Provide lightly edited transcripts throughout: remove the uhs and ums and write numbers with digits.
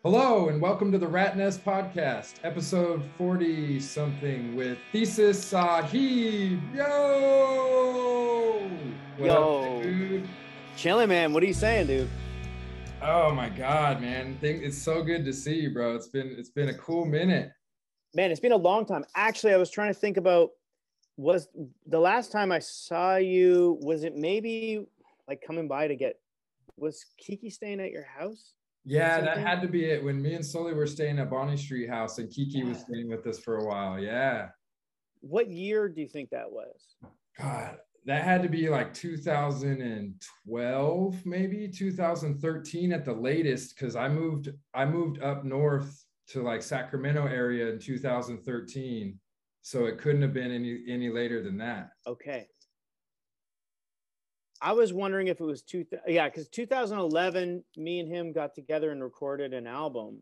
Hello and welcome to the Ratnest podcast, episode 40 something with Thesis Sahib. Yo! What up, Yo, dude? chilling, man. What are you saying, dude? Oh my God, man. It's so good to see you, bro. It's been a cool minute. Man, it's been a long time. Actually, I was trying to think about was the last time I saw you, was it maybe like coming by to get, was Kiki staying at your house or Yeah, that something? had to be it. When me and Sully were staying at Bonnie Street House and Kiki was Yeah. staying with us for a while. Yeah. What year do you think that was? God, that had to be like 2012, maybe 2013 at the latest, because I moved up north to like Sacramento area in 2013. So it couldn't have been any later than that. Okay. I was wondering if it was because 2011, me and him got together and recorded an album,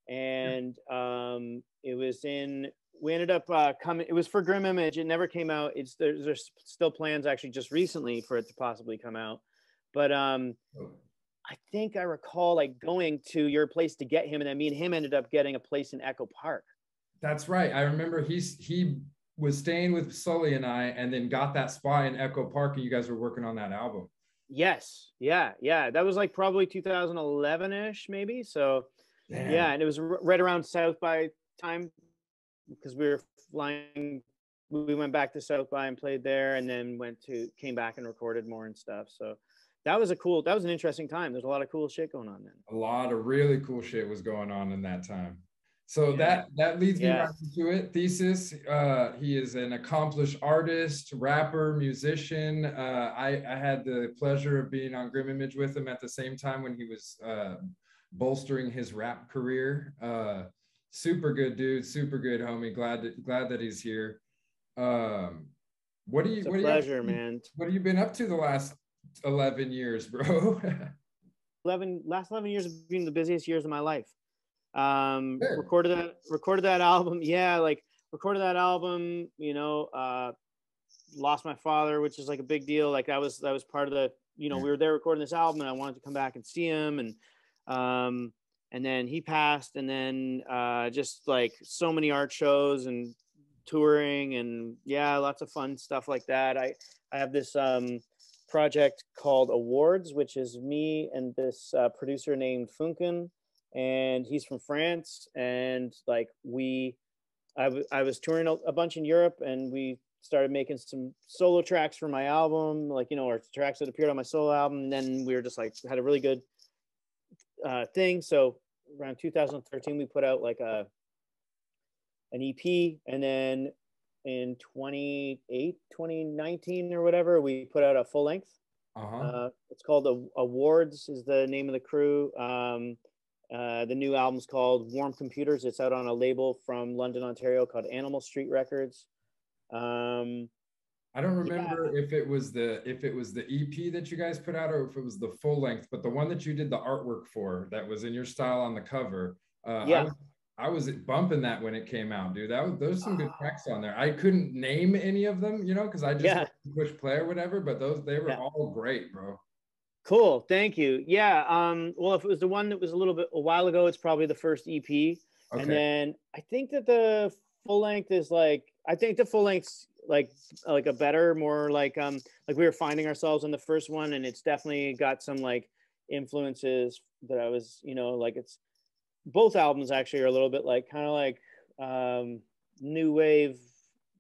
and it was in. We ended up coming. It was for Grim Image. It never came out. There's still plans actually just recently for it to possibly come out, but I think I recall like going to your place to get him, and then me and him ended up getting a place in Echo Park. That's right. I remember he was staying with Sully and I, and then got that spot in Echo Park, and you guys were working on that album. Yes, yeah. That was like probably 2011-ish, maybe. So Damn. yeah, and it was right around South by time because we were flying. We went back to South by and played there, and then came back and recorded more and stuff. So that was an interesting time. There's a lot of cool shit going on then. A lot of really cool shit was going on in that time. So Yeah. that leads me Yeah. right into it. Thesis, he is an accomplished artist, rapper, musician. I had the pleasure of being on Grim Image with him at the same time when he was bolstering his rap career. Super good dude, super good homie. Glad that he's here. What do you It's a what do you pleasure, man. what have you been up to the last 11 years, bro? Last 11 years have been the busiest years of my life. Good. Recorded that album. Yeah, like recorded that album, lost my father, which is like a big deal. Like that was part of the, we were there recording this album and I wanted to come back and see him. And then he passed, and then just like so many art shows and touring, and yeah, lots of fun stuff like that. I have this project called Awards, which is me and this producer named Funken, and he's from France. And like I was touring a bunch in Europe, and we started making some solo tracks for my album, like or tracks that appeared on my solo album. And then we were just like had a really good thing. So around 2013, we put out like an EP, and then in 2019 or whatever, we put out a full length. It's called Awards is the name of the crew. The new album's called Warm Computers. It's out on a label from London, Ontario called Animal Street Records. I don't remember if it was the EP that you guys put out or if it was the full length, but the one that you did the artwork for that was in your style on the cover. I was bumping that when it came out, dude. There's some good tracks on there. I couldn't name any of them, because I just push play or whatever, but they were all great, bro. Cool. Thank you. Yeah. Well, if it was the one that was a while ago, it's probably the first EP. Okay. And then I think that the full length is like a better, more like we were finding ourselves on the first one, and it's definitely got some like influences that I was, like it's both albums actually are a little bit like kind of like new wave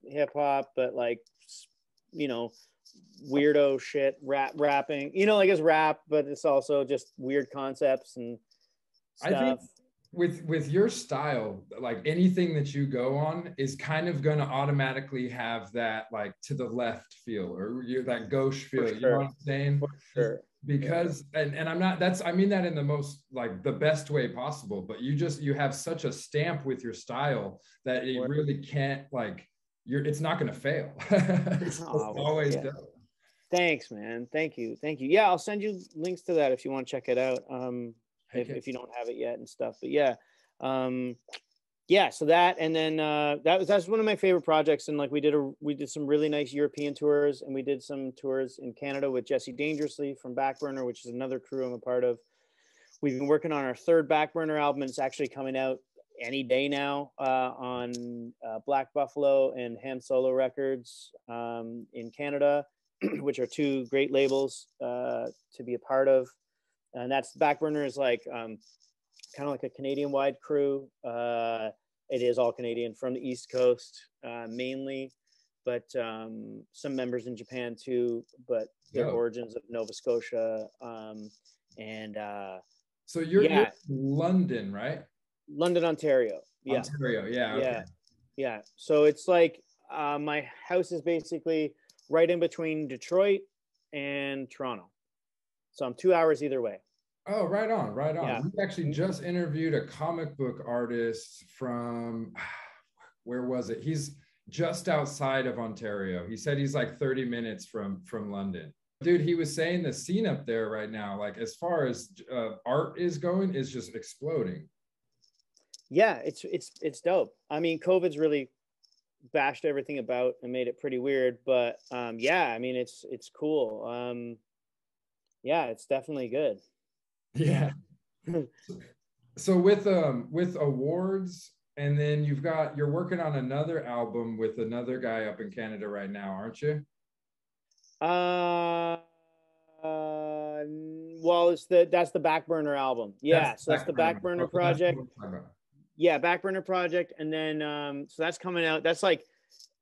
hip hop, but like weirdo shit rapping, like it's rap, but it's also just weird concepts and stuff. I think with your style, like anything that you go on is kind of going to automatically have that like to the left feel or that gauche feel. Sure. You know what I'm saying? For sure. Because and I'm not I mean that in the most like the best way possible, but you have such a stamp with your style that it really can't like it's not going to fail. It's always dope. Thanks, man. Thank you. Yeah, I'll send you links to that if you want to check it out. If you don't have it yet and stuff. But yeah. So that, and then that's one of my favorite projects. And like we did some really nice European tours, and we did some tours in Canada with Jesse Dangerously from BackBurner, which is another crew I'm a part of. we've been working on our third BackBurner album, and it's actually coming out any day now on Black Buffalo and Ham Solo Records in Canada, which are two great labels to be a part of. And that's BackBurner is like kind of like a Canadian-wide crew. It is all Canadian from the East Coast mainly, but some members in Japan too, but their origins of Nova Scotia. So you're London, right? London, Ontario. Yeah. Ontario, yeah. Okay. Yeah. So it's like my house is basically right in between Detroit and Toronto. So I'm 2 hours either way. Oh, right on. Yeah. We actually just interviewed a comic book artist from, where was it? He's just outside of Ontario. He said he's like 30 minutes from London. Dude, he was saying the scene up there right now, like as far as art is going, is just exploding. Yeah, it's dope. I mean, COVID's really bashed everything about and made it pretty weird, but yeah, I mean, it's cool. Yeah, it's definitely good. Yeah. So with awards, and then you're working on another album with another guy up in Canada right now, aren't you? Well, that's the BackBurner album. Yeah, so that's the BackBurner project. Yeah, BackBurner project, and then so that's coming out. That's like,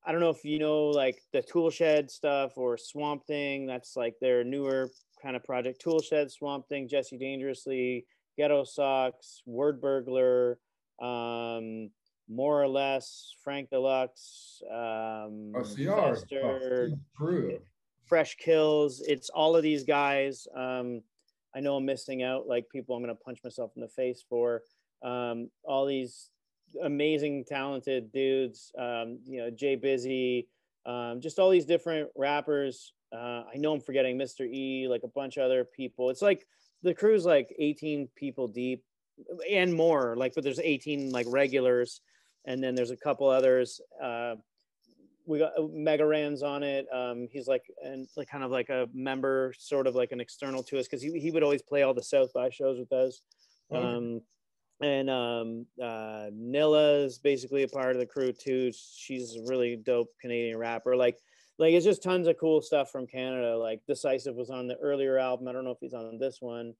I don't know if you know like the Toolshed stuff or Swamp Thing. That's like their newer kind of project. Toolshed, Swamp Thing, Jesse Dangerously, Ghettosocks, Wordburglar, more or less Frank Deluxe, Dexter, Fresh Kils. It's all of these guys. I know I'm missing out like people I'm gonna punch myself in the face for. All these amazing talented dudes, you know, Jay Bizzy, just all these different rappers. I know I'm forgetting Mr. E, like a bunch of other people. It's like the crew's like 18 people deep and more, like, but there's 18 like regulars, and then there's a couple others. We got Mega Ran's on it. He's like, and like kind of like a member, sort of like an external to us, because he would always play all the South by shows with us. And Nilla's basically a part of the crew too. She's a really dope Canadian rapper. Like it's just tons of cool stuff from Canada. Like Decisive was on the earlier album. I don't know if he's on this one.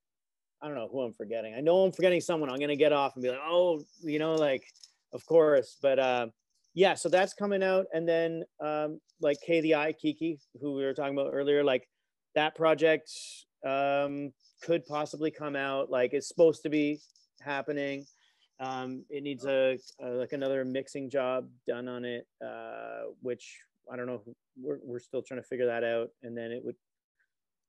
I don't know who I'm forgetting. I know I'm forgetting someone. I'm gonna get off and be like, oh, you know, like, of course. But yeah, so that's coming out. And then like KDI Kiki, who we were talking about earlier, like that project could possibly come out. Like it's supposed to be happening. It needs like another mixing job done on it, which I don't know. We're still trying to figure that out. And then it would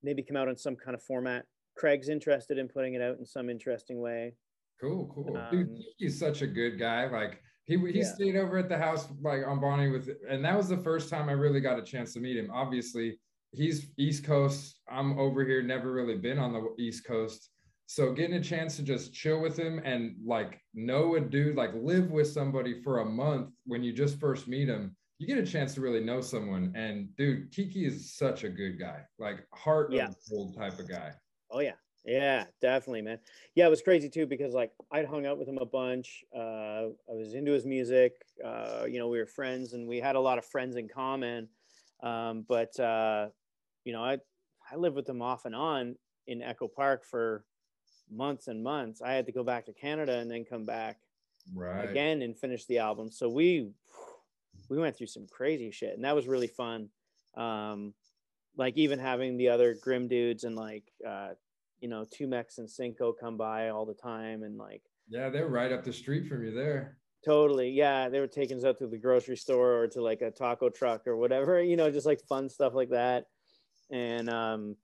maybe come out in some kind of format. Craig's interested in putting it out in some interesting way. Cool. Dude, he's such a good guy. Like he stayed over at the house like on Bonnie and that was the first time I really got a chance to meet him. Obviously, he's East Coast. I'm over here, never really been on the East Coast. So getting a chance to just chill with him and like know a dude, like live with somebody for a month when you just first meet him, you get a chance to really know someone. And dude, Kiki is such a good guy, like heart of gold type of guy. Oh yeah, definitely, man. Yeah, it was crazy too because like I'd hung out with him a bunch. I was into his music. You know, we were friends and we had a lot of friends in common. But you know, I lived with him off and on in Echo Park for months and months. I had to go back to Canada and then come back again and finish the album. So we went through some crazy shit, and that was really fun. Like even having the other Grim dudes and like you know, Tumex and Cinco come by all the time, and like they're right up the street from you there. Totally. Yeah, they were taking us out to the grocery store or to like a taco truck or whatever, you know, just like fun stuff like that. And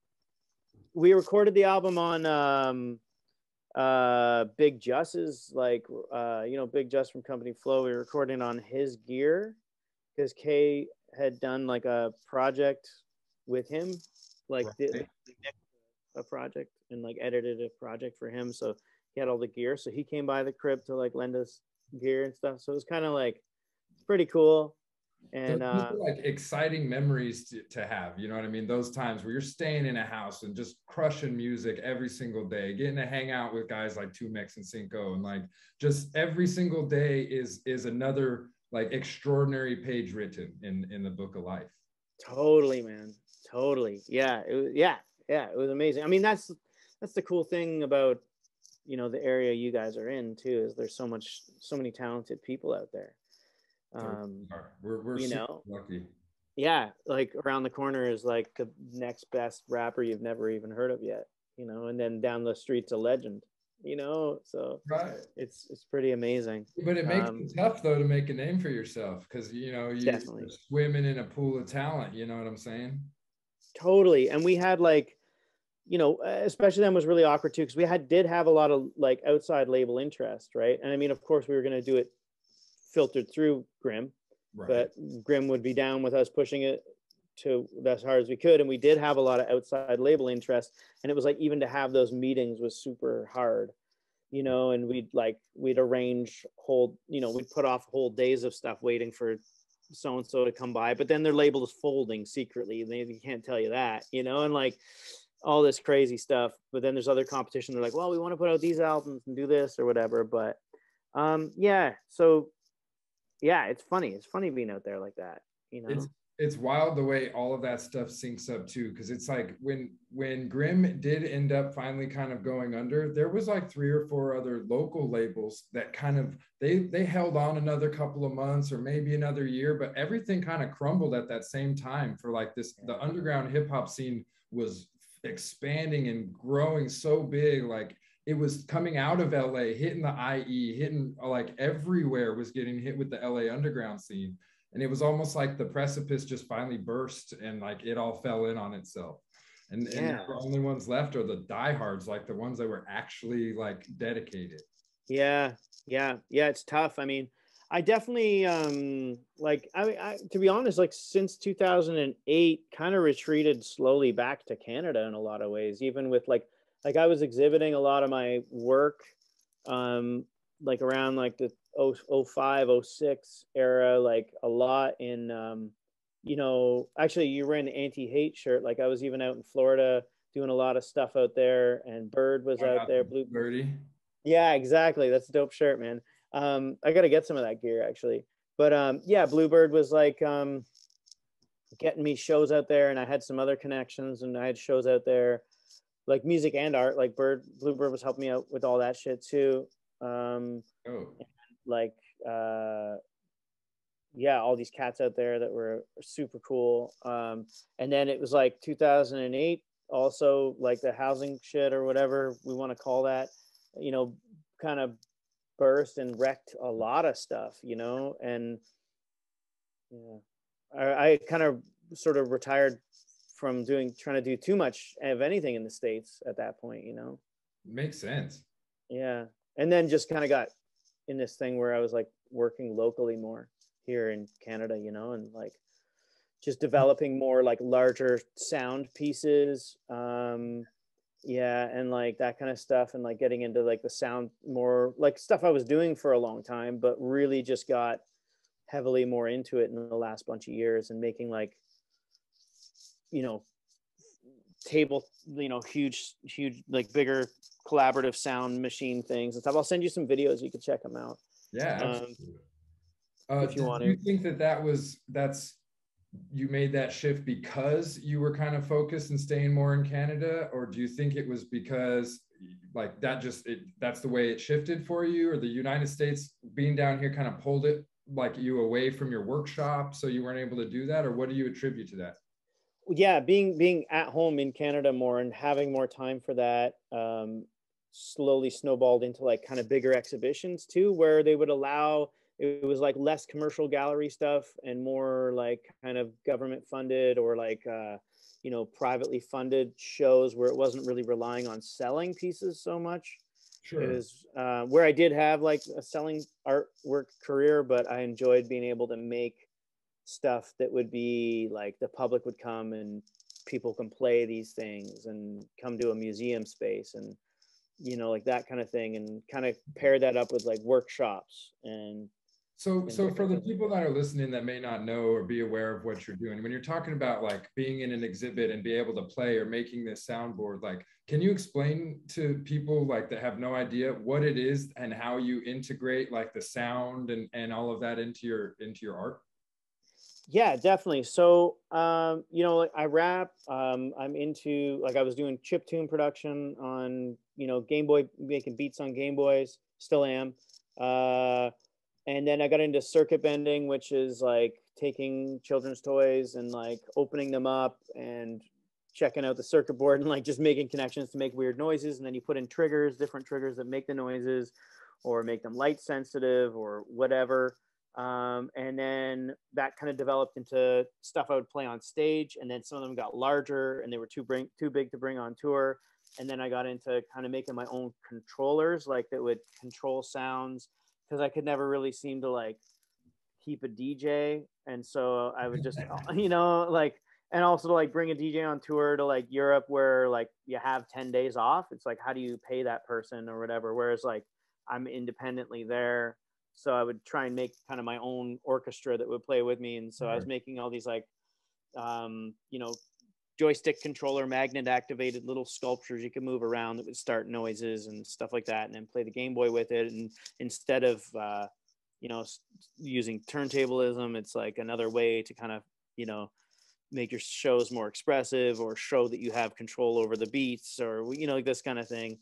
we recorded the album on Big Just's, like you know, Big Just from Company Flow. We were recording on his gear because Kay had done like a project with him, like a project and like edited a project for him, so he had all the gear, so he came by the crib to like lend us gear and stuff. So it was kind of like pretty cool. And Those are like exciting memories to have, you know what I mean? Those times where you're staying in a house and just crushing music every single day, getting to hang out with guys like Two Mix and Cinco, and like just every single day is another like extraordinary page written in the book of life. Totally, man. Totally. Yeah. It was amazing. I mean, that's the cool thing about, you know, the area you guys are in too, is there's so many talented people out there. We're you super know, lucky. yeah, like around the corner is like the next best rapper you've never even heard of yet, you know, and then down the street's a legend, you know, so Right. it's pretty amazing. But it makes it tough though to make a name for yourself, because you know you're Definitely. swimming in a pool of talent. You know what I'm saying? Totally. And we had like, you know, especially then was really awkward too, because we did have a lot of like outside label interest, right? And I mean, of course, we were going to do it filtered through Grim, Right. but Grim would be down with us pushing it to as hard as we could, and we did have a lot of outside label interest, and it was like even to have those meetings was super hard, you know. And we'd arrange whole, you know, we'd put off whole days of stuff waiting for so and so to come by, but then their label is folding secretly, and they can't tell you that, you know, and like all this crazy stuff. But then there's other competition, they're like, well, we want to put out these albums and do this or whatever. But yeah, so yeah, it's funny being out there like that, you know. It's wild the way all of that stuff syncs up too, because it's like when Grimm did end up finally kind of going under, there was like 3 or 4 other local labels that kind of they held on another couple of months or maybe another year, but everything kind of crumbled at that same time. For like this, the underground hip hop scene was expanding and growing so big, like it was coming out of LA, hitting the IE, hitting like everywhere, was getting hit with the LA underground scene. And it was almost like the precipice just finally burst and like it all fell in on itself. And now the only ones left are the diehards, like the ones that were actually like dedicated. Yeah, it's tough. I mean, I definitely like I to be honest, like since 2008 kind of retreated slowly back to Canada in a lot of ways, even with like I was exhibiting a lot of my work like around like the 05 06 era, like a lot in you know, actually you were in the anti-hate shirt, like I was even out in Florida doing a lot of stuff out there, and Bird was out there, Blue Birdie. Yeah, exactly. That's a dope shirt, man. I gotta get some of that gear actually. But yeah, Bluebird was like getting me shows out there, and I had some other connections, and I had shows out there, like music and art. Like Bluebird was helping me out with all that shit too. Like yeah, all these cats out there that were super cool. And then it was like 2008, also like the housing shit or whatever we want to call that, you know, kind of burst and wrecked a lot of stuff, you know. And yeah, I kind of sort of retired from trying to do too much of anything in the States at that point, you know. Makes sense. Yeah. And then just kind of got in this thing where I was like working locally more here in Canada, you know, and like just developing more like larger sound pieces. Yeah, and like that kind of stuff, and like getting into like the sound more, like stuff I was doing for a long time, but really just got heavily more into it in the last bunch of years, and making like, you know, you know, huge like bigger collaborative sound machine things and stuff. I'll send you some videos, you can check them out. Yeah, if you want to. Do you think that's you made that shift because you were kind of focused and staying more in Canada, or do you think it was because like that's the way it shifted for you, or the United States being down here kind of pulled it like you away from your workshop so you weren't able to do that, or what do you attribute to that? Yeah, being at home in Canada more and having more time for that slowly snowballed into like kind of bigger exhibitions too, where they would allow, it was like less commercial gallery stuff and more like kind of government funded or like you know, privately funded shows where it wasn't really relying on selling pieces so much. Sure. It was where I did have like a selling artwork career, but I enjoyed being able to make stuff that would be like the public would come and people can play these things and come to a museum space, and you know, like that kind of thing, and kind of pair that up with like workshops and So for the people that are listening that may not know or be aware of what you're doing, when you're talking about like being in an exhibit and be able to play or making this soundboard, like, can you explain to people like that have no idea what it is and how you integrate like the sound and all of that into your art? Yeah, definitely. So, you know, like I rap, I'm into, like I was doing chiptune production on, you know, Game Boy, making beats on Game Boys, still am. And then I got into circuit bending, which is like taking children's toys and like opening them up and checking out the circuit board and like just making connections to make weird noises. And then you put in triggers, different triggers that make the noises or make them light sensitive or whatever. And then that kind of developed into stuff I would play on stage. And then some of them got larger and they were too big to bring on tour. And then I got into kind of making my own controllers, like that would control sounds, because I could never really seem to like keep a DJ. And so I would just, you know, like, and also to like bring a DJ on tour to like Europe where like you have 10 days off. It's like, how do you pay that person or whatever? Whereas like I'm independently there. So I would try and make kind of my own orchestra that would play with me. And so I was making all these like, you know, joystick controller, magnet activated little sculptures you could move around that would start noises and stuff like that, and then play the Game Boy with it. And instead of, you know, using turntablism, it's like another way to kind of, you know, make your shows more expressive or show that you have control over the beats or, you know, like this kind of thing.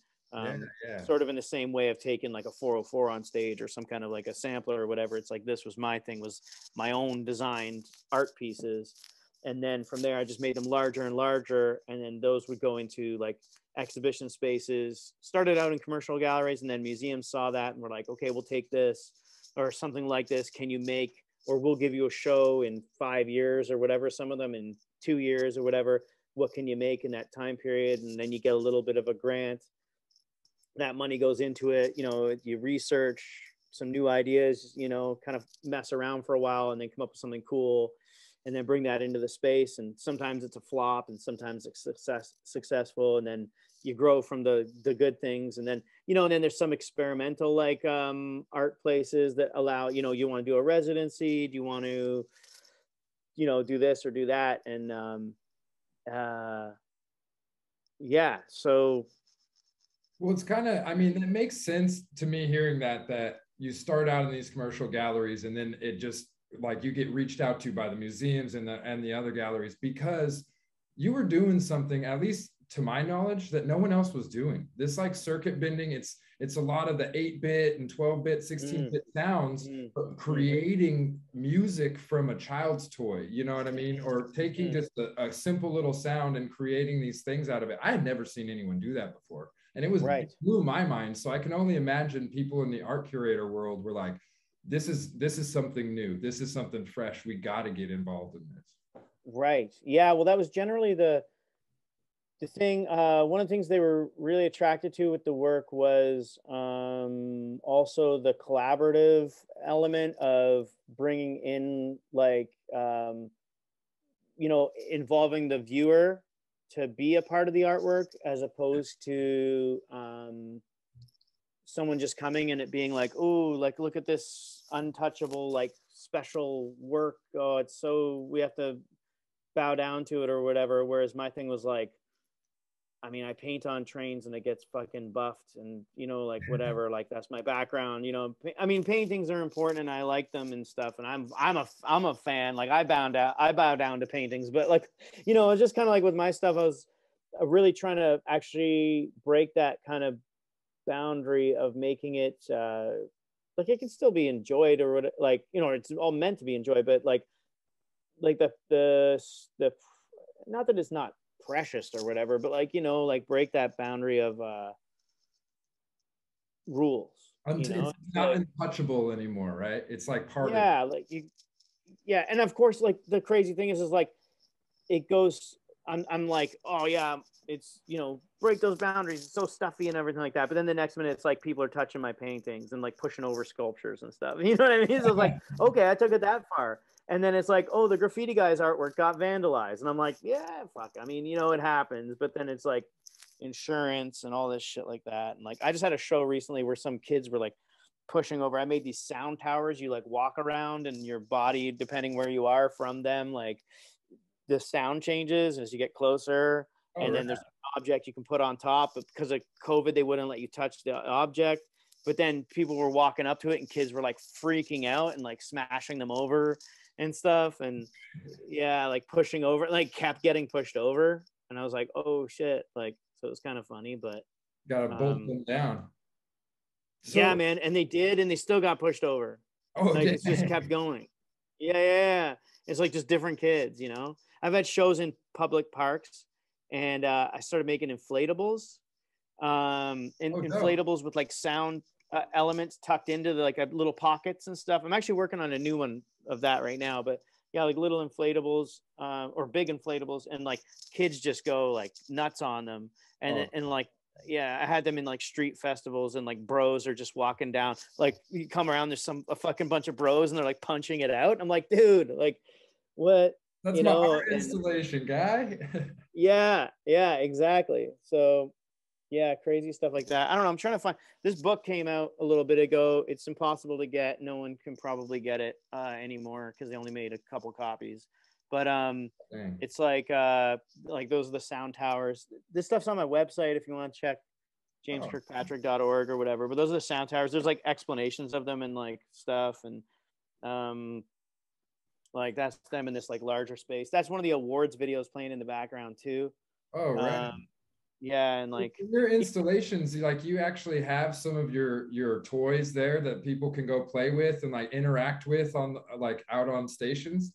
Sort of in the same way of taking like a 404 on stage or some kind of like a sampler or whatever. It's like, this was my thing, was my own designed art pieces. And then from there, I just made them larger and larger. And then those would go into like exhibition spaces, started out in commercial galleries, and then museums saw that and were like, okay, we'll take this or something like this. Can you make, or we'll give you a show in 5 years or whatever, some of them in 2 years or whatever. What can you make in that time period? And then you get a little bit of a grant. That money goes into it. You know, you research some new ideas, you know, kind of mess around for a while and then come up with something cool and then bring that into the space. And sometimes it's a flop and sometimes it's successful. And then you grow from the good things. And then, you know, and then there's some experimental like art places that allow, you know, you want to do a residency. Do you want to, you know, do this or do that? And yeah, so. Well, it's kind of, I mean, it makes sense to me hearing that you start out in these commercial galleries and then it just like you get reached out to by the museums and the other galleries because you were doing something, at least to my knowledge, that no one else was doing. This like circuit bending, it's a lot of the 8-bit and 12-bit, 16-bit sounds, but creating music from a child's toy, you know what I mean? Or taking just a simple little sound and creating these things out of it. I had never seen anyone do that before. And it was It blew my mind. So I can only imagine people in the art curator world were like, this is something new. This is something fresh. We got to get involved in this. Right. Yeah. Well, that was generally the thing. One of the things they were really attracted to with the work was also the collaborative element of bringing in like, you know, involving the viewer to be a part of the artwork as opposed to someone just coming and it being like, oh, like, look at this untouchable, like special work. Oh, it's so, we have to bow down to it or whatever. Whereas my thing was like, I mean, I paint on trains and it gets fucking buffed and, you know, like whatever, like that's my background, you know. I mean, paintings are important and I like them and stuff. And I'm a fan. Like I bow down to paintings, but like, you know, it's just kind of like with my stuff, I was really trying to actually break that kind of boundary of making it like it can still be enjoyed or what, like, you know, it's all meant to be enjoyed, but like the not that it's not precious or whatever, but like, you know, like break that boundary of rules. You know? It's not like, untouchable anymore, right? It's like part of like you, yeah. And of course, like the crazy thing is like it goes, I'm like, oh yeah, it's, you know, break those boundaries. It's so stuffy and everything like that. But then the next minute, it's like people are touching my paintings and like pushing over sculptures and stuff. You know what I mean? So it's like, okay, I took it that far. And then it's like, oh, the graffiti guy's artwork got vandalized. And I'm like, yeah, fuck. I mean, you know, it happens. But then it's like insurance and all this shit like that. And like, I just had a show recently where some kids were like pushing over. I made these sound towers. You like walk around and your body, depending where you are from them, like the sound changes as you get closer. And then there's an object you can put on top. But because of COVID, they wouldn't let you touch the object. But then people were walking up to it and kids were like freaking out and like smashing them over and stuff. And yeah, like pushing over, like kept getting pushed over. And I was like, oh shit. Like, so it was kind of funny, but gotta bolt them down. So, yeah, man. And they did, and they still got pushed over. Oh, like it's just kept going. Yeah. It's like just different kids, you know. I've had shows in public parks, and I started making inflatables. Inflatables with like sound elements tucked into the, like little pockets and stuff. I'm actually working on a new one of that right now, but yeah, like little inflatables or big inflatables, and like kids just go like nuts on them, and like yeah, I had them in like street festivals, and like bros are just walking down, like you come around, there's a fucking bunch of bros and they're like punching it out. I'm like, dude, like what? That's my art installation, guy. yeah, exactly. So yeah, crazy stuff like that. I don't know. I'm trying to find, this book came out a little bit ago. It's impossible to get. No one can probably get it anymore because they only made a couple copies. But it's like those are the sound towers. This stuff's on my website if you want to check jameskirkpatrick.org or whatever. But those are the sound towers. There's like explanations of them and like stuff, and like that's them in this like larger space. That's one of the awards videos playing in the background too. Oh, right. Yeah, and like your installations, like you actually have some of your toys there that people can go play with and like interact with on like out on stations.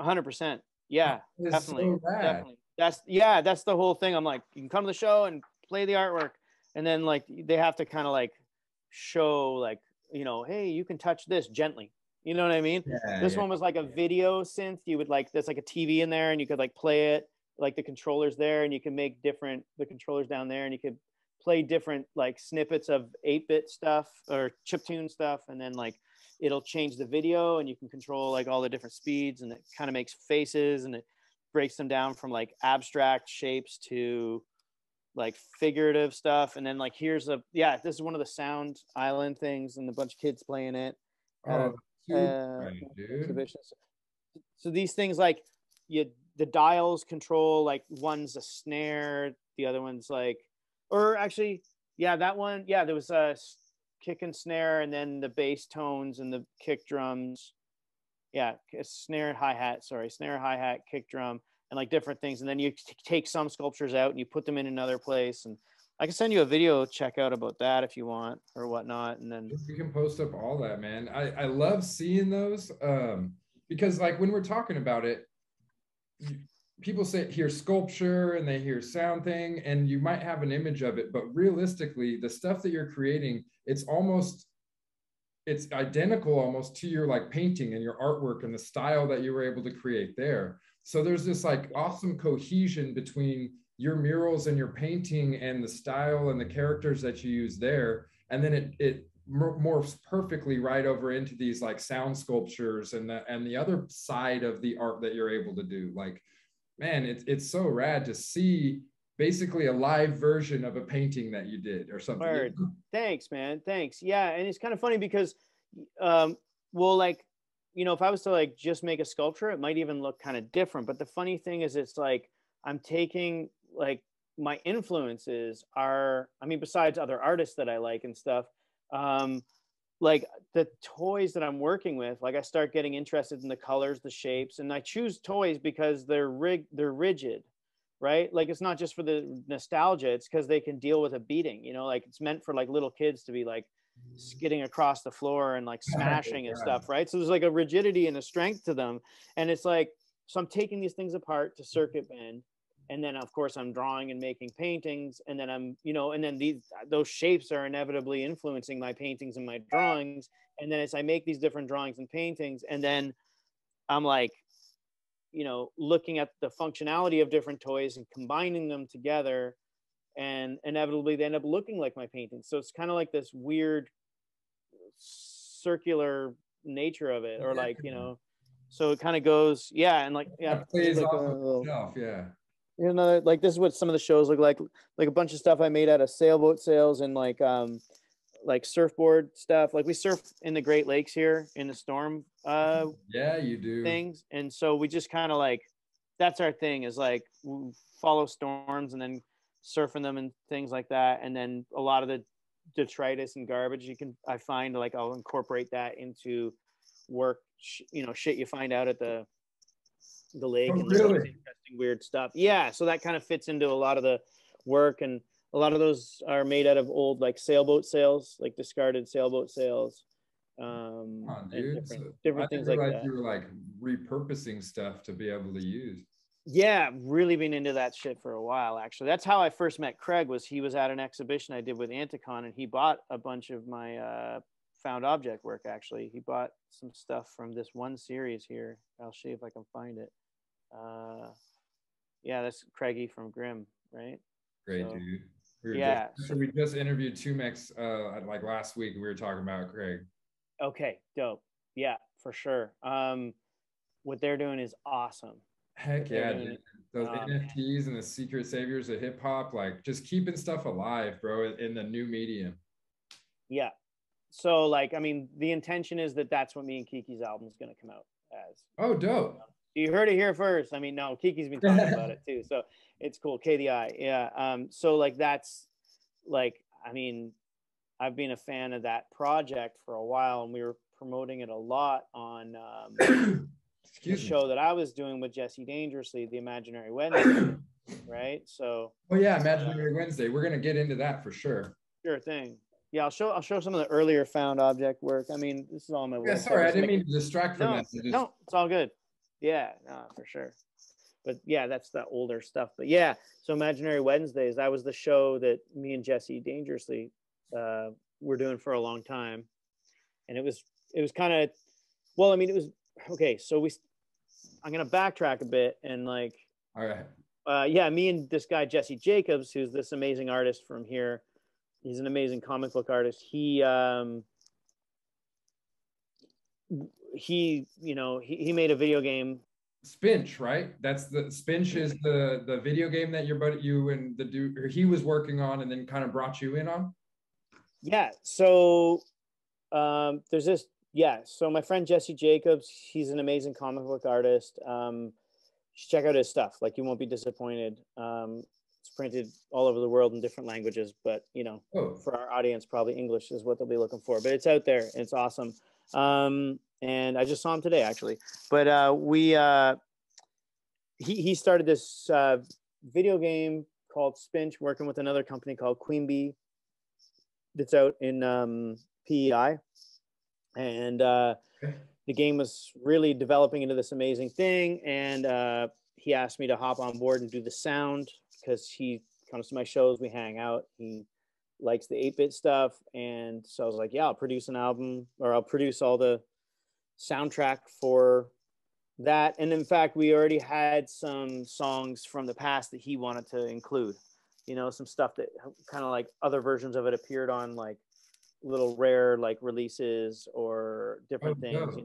100%. Yeah, definitely. So definitely. That's the whole thing. I'm like, you can come to the show and play the artwork, and then like they have to kind of like show like, you know, hey, you can touch this gently. You know what I mean? This one was like a video synth. You would like, there's like a TV in there, and you could like play it, like the controllers there, and you can make the controllers down there, and you could play different like snippets of 8-bit stuff or chiptune stuff, and then like it'll change the video, and you can control like all the different speeds, and it kind of makes faces, and it breaks them down from like abstract shapes to like figurative stuff. And then like here's this is one of the sound island things, and a bunch of kids playing it. Exhibitions. So these things, like the dials control, like one's a snare, the other one's like, or actually, that one, there was a kick and snare, and then the bass tones and the kick drums. Snare, hi-hat, kick drum, and like different things. And then you take some sculptures out and you put them in another place. And I can send you a video check out about that if you want or whatnot. And then you can post up all that, man. I love seeing those because like when we're talking about it, people hear sculpture and they hear sound thing, and you might have an image of it, but realistically the stuff that you're creating, it's identical almost to your like painting and your artwork and the style that you were able to create there. So there's this like awesome cohesion between your murals and your painting and the style and the characters that you use there, and then it morphs perfectly right over into these like sound sculptures and the other side of the art that you're able to do. Like, man, it's so rad to see basically a live version of a painting that you did or something. Word. Thanks, man. Thanks. Yeah, and it's kind of funny because like, you know, if I was to like just make a sculpture, it might even look kind of different. But the funny thing is, it's like I'm taking like my influences are, I mean, besides other artists that I like and stuff, like the toys that I'm working with, like I start getting interested in the colors, the shapes, and I choose toys because they're rigid, right? Like it's not just for the nostalgia, it's because they can deal with a beating, you know, like it's meant for like little kids to be like skidding across the floor and like smashing and stuff, right? So there's like a rigidity and a strength to them. And it's like, so I'm taking these things apart to circuit bend, and then of course I'm drawing and making paintings, and then I'm, you know, and then those shapes are inevitably influencing my paintings and my drawings. And then as I make these different drawings and paintings, and then I'm like, you know, looking at the functionality of different toys and combining them together, and inevitably they end up looking like my paintings. So it's kind of like this weird circular nature of it, or like, you know, so it kind of goes, and like, plays like off of itself, you know, like this is what some of the shows look like a bunch of stuff I made out of sailboat sails and like like surfboard stuff. Like we surf in the Great Lakes here in the storm yeah, you do things, and so we just kind of like, that's our thing, is like we follow storms and then surfing them and things like that. And then a lot of the detritus and garbage I find, like I'll incorporate that into work, shit you find out at the lake. oh, And really? interesting weird stuff. Yeah, so that kind of fits into a lot of the work, and a lot of those are made out of old like sailboat sails, like discarded sailboat sails, and different things like that. You were like repurposing stuff to be able to use. Yeah, really been into that shit for a while, actually. That's how I first met Craig. Was he was at an exhibition I did with Anticon, and he bought a bunch of my found object work. Actually, he bought some stuff from this one series here. I'll see if I can find it. Yeah, that's Craigie from Grimm, right? Great, so, dude. We just interviewed Tumex like last week. We were talking about Craig. Okay, dope. Yeah, for sure. What they're doing is awesome. Heck yeah, dude. Those NFTs and the secret saviors of hip hop, like just keeping stuff alive, bro, in the new medium. Yeah. So like, I mean, the intention is that that's what me and Kiki's album is going to come out as. Oh, dope. You heard it here first. I mean, no, Kiki's been talking about it too. So it's cool. KDI. Yeah. So like, that's like, I mean, I've been a fan of that project for a while, and we were promoting it a lot on the show that I was doing with Jesse Dangerously, the Imaginary Wednesday, right? So. Oh yeah, Imaginary Wednesday. We're gonna get into that for sure. Sure thing. Yeah, I'll show some of the earlier found object work. I mean, this is all my work. Yeah, sorry, I didn't mean to distract from that. No, it's all good. Yeah, no, for sure. But yeah, that's the older stuff. But yeah, so Imaginary Wednesdays, that was the show that me and Jesse Dangerously were doing for a long time. And it was kind of, well, I mean, it was, okay, so I'm going to backtrack a bit and like, all right. Yeah, me and this guy, Jesse Jacobs, who's this amazing artist from here. He's an amazing comic book artist. He made a video game. Spinch, right? That's the Spinch is the video game that you and the dude, or he was working on and then kind of brought you in on. Yeah. So there's this. Yeah. So my friend Jesse Jacobs, he's an amazing comic book artist. Check out his stuff. Like, you won't be disappointed. It's printed all over the world in different languages, but for our audience, probably English is what they'll be looking for. But it's out there. And it's awesome. And I just saw him today, actually. But he started this video game called Spinch, working with another company called Queen Bee, that's out in PEI. And the game was really developing into this amazing thing. And he asked me to hop on board and do the sound, because he comes to my shows, we hang out. He likes the 8-bit stuff. And so I was like, yeah, I'll produce an album, or I'll produce all the soundtrack for that. And in fact, we already had some songs from the past that he wanted to include, some stuff that kind of like other versions of it appeared on like little rare like releases or different things,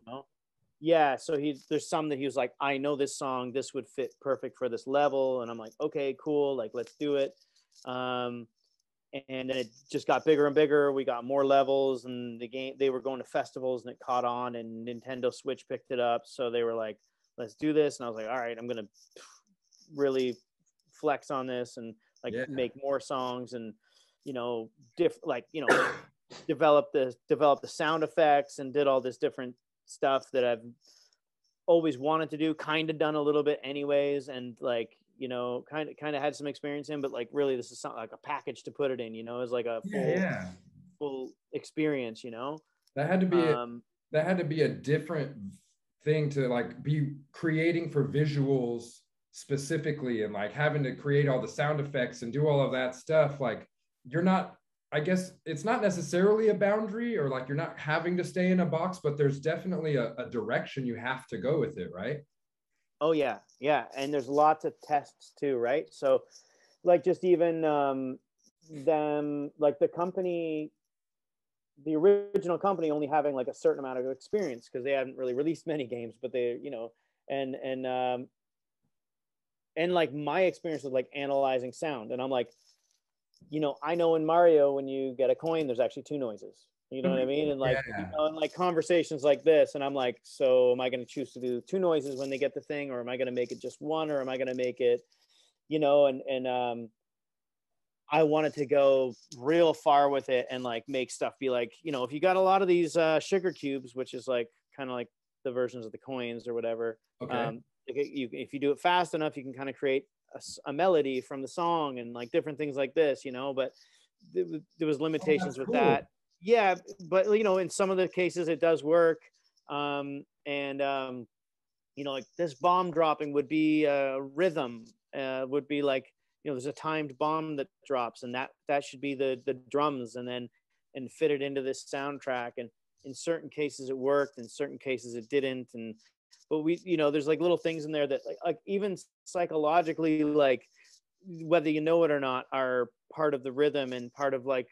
Yeah, so there's some that he was like, I know this song, this would fit perfect for this level. And I'm like, okay, cool, like let's do it. And then it just got bigger and bigger. We got more levels, and they were going to festivals, and it caught on, and Nintendo Switch picked it up. So they were like, let's do this. And I was like, all right, I'm going to really flex on this and make more songs and, develop the sound effects, and did all this different stuff that I've always wanted to do, kind of done a little bit anyways. And like, kind of had some experience in, but like really this is something like a package to put it in, is like a full experience, That had to be a different thing to like be creating for visuals specifically, and like having to create all the sound effects and do all of that stuff. Like, you're not, I guess it's not necessarily a boundary, or like you're not having to stay in a box, but there's definitely a direction you have to go with it, right? Oh yeah. And there's lots of tests too, right? So like just even them, like the company, the original company only having like a certain amount of experience, because they haven't really released many games, but they, and like my experience with like analyzing sound, and I'm like, you know, I know in Mario, when you get a coin, there's actually two noises. You know what I mean? And like, Yeah. you know, and like conversations like this, and I'm like, so am I going to choose to do two noises when they get the thing, or am I going to make it just one, or am I going to make it, you know, and I wanted to go real far with it and like make stuff be like, you know, if you got a lot of these sugar cubes, which is like kind of like the versions of the coins or whatever, Okay. if you do it fast enough, you can kind of create a melody from the song and like different things like this, you know, but there was limitations with that. Yeah, but you know, in some of the cases it does work. You know, like this bomb dropping would be a rhythm, would be like, you know, there's a timed bomb that drops, and that should be the drums, and then and fit it into this soundtrack. And in certain cases it worked, in certain cases it didn't. And but we, you know, there's like little things in there that like even psychologically, like whether you know it or not, are part of the rhythm and part of like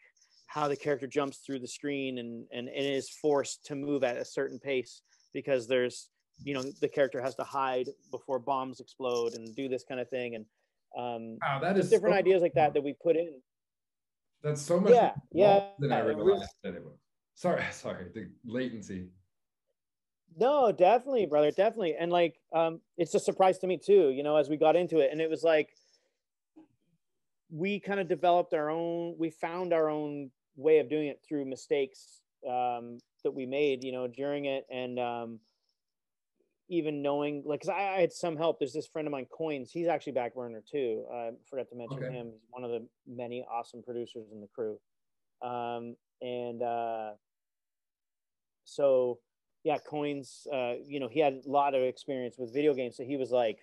how the character jumps through the screen and is forced to move at a certain pace because there's, you know, the character has to hide before bombs explode and do this kind of thing. And Wow, that just is different so ideas like that we put in. that's so much more Yeah, than I realized that it was. Sorry, the latency. no, definitely, brother, definitely. And like it's a surprise to me too, you know, as we got into it. And it was like we kind of developed we found our own way of doing it through mistakes that we made, you know, during it. And even knowing, like, because I had some help. There's this friend of mine, Coins. He's actually BackBurner too. I forgot to mention him. He's one of the many awesome producers in the crew. And so, yeah, Coins, you know, he had a lot of experience with video games. So he was like,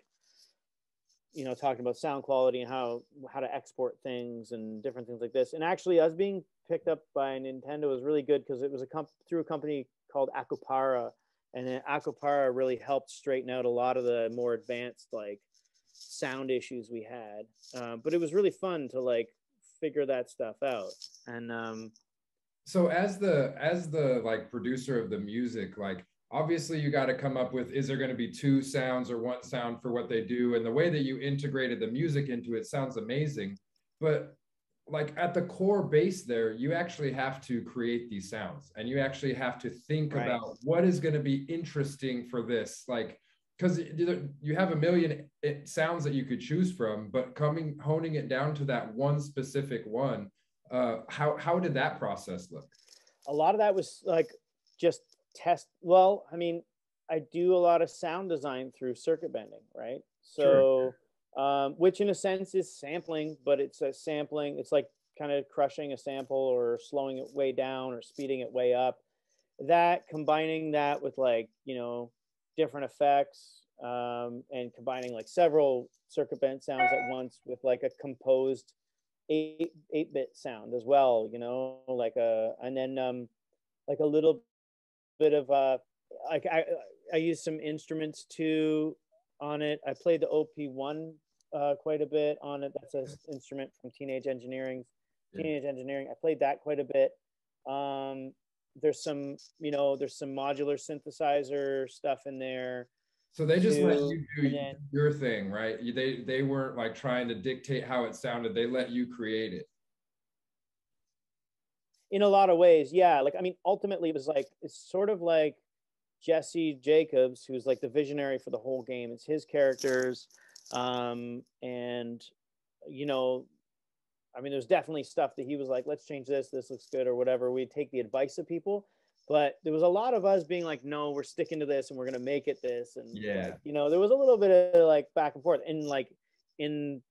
you know, talking about sound quality and how to export things and different things like this. And actually, us being picked up by Nintendo was really good because it was through a company called Akupara, and then Akupara really helped straighten out a lot of the more advanced like sound issues we had. But it was really fun to like figure that stuff out. And so as the like producer of the music, like obviously you got to come up with, is there going to be two sounds or one sound for what they do? And the way that you integrated the music into it sounds amazing. But like at the core base there, you actually have to create these sounds, and you actually have to think about what is going to be interesting for this. Like, because you have a million sounds that you could choose from, but honing it down to that one specific one, how did that process look? A lot of that was like just test. Well, I mean, I do a lot of sound design through circuit bending, right? So, sure. Which in a sense is sampling, but it's a sampling. It's like kind of crushing a sample or slowing it way down or speeding it way up. That combining that with like, you know, different effects, and combining like several circuit bent sounds at once with like a composed 8-bit sound as well, you know, like and then like a little bit of like I used some instruments too on it. I played the OP1 quite a bit on it. That's an instrument from Teenage Engineering. I played that quite a bit. There's some, you know, there's some modular synthesizer stuff in there. So they just let you do your thing, right? They weren't like trying to dictate how it sounded. They let you create it. In a lot of ways, yeah. Like, I mean, ultimately it was like, it's sort of like Jesse Jacobs, who's like the visionary for the whole game. It's his characters. And, you know, I mean, there's definitely stuff that he was like, let's change this. This looks good or whatever. We'd take the advice of people. But there was a lot of us being like, no, we're sticking to this and we're going to make it this. And, like, you know, there was a little bit of like back and forth and like in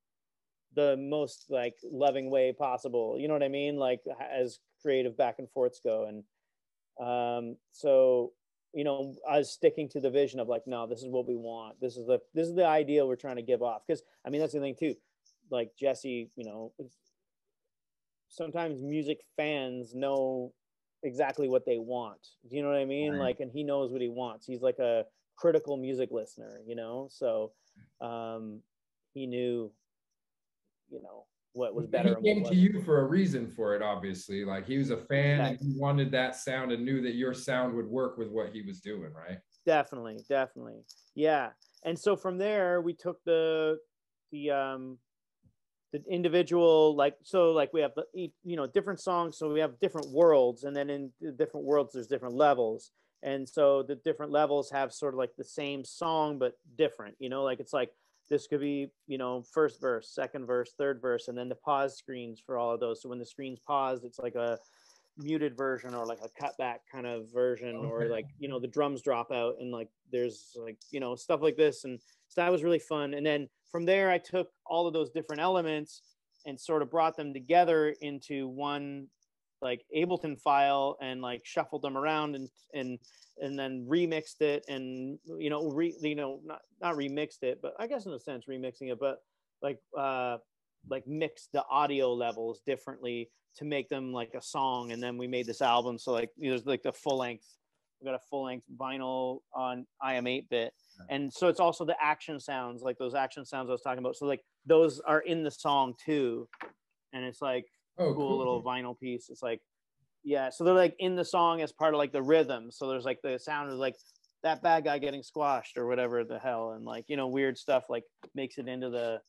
the most like loving way possible. You know what I mean? Like as creative back and forths go. And so, you know, I was sticking to the vision of like, no, this is what we want. This is the idea we're trying to give off. Because I mean, that's the thing too. Like Jesse, you know, sometimes music fans know exactly what they want. Do you know what I mean? Right. Like, and he knows what he wants. He's like a critical music listener, you know? So he knew, you know, what was better. He came to you for a reason for it, obviously. Like he was a fan and he wanted that sound and knew that your sound would work with what he was doing, right? Definitely. Yeah. And so from there we took the the individual, like, so like we have the, you know, different songs, so we have different worlds, and then in the different worlds there's different levels, and so the different levels have sort of like the same song but different, you know, like it's like this could be, you know, first verse, second verse, third verse, and then the pause screens for all of those. So when the screen's paused, it's like a muted version or like a cutback kind of version, or like, you know, the drums drop out and like there's like, you know, stuff like this. And so that was really fun. And then from there I took all of those different elements and sort of brought them together into one like Ableton file and like shuffled them around and then remixed it, and you know, not remixed it, but I guess in a sense remixing it, but like mixed the audio levels differently to make them like a song. And then we made this album. So like there's like the full length, we got a full length vinyl on IM 8-bit. And so it's also the action sounds, like those action sounds I was talking about. So like those are in the song too. And it's like cool little vinyl piece. It's like, yeah. So they're like in the song as part of like the rhythm. So there's like the sound is like that bad guy getting squashed or whatever the hell. And like, you know, weird stuff like makes it into the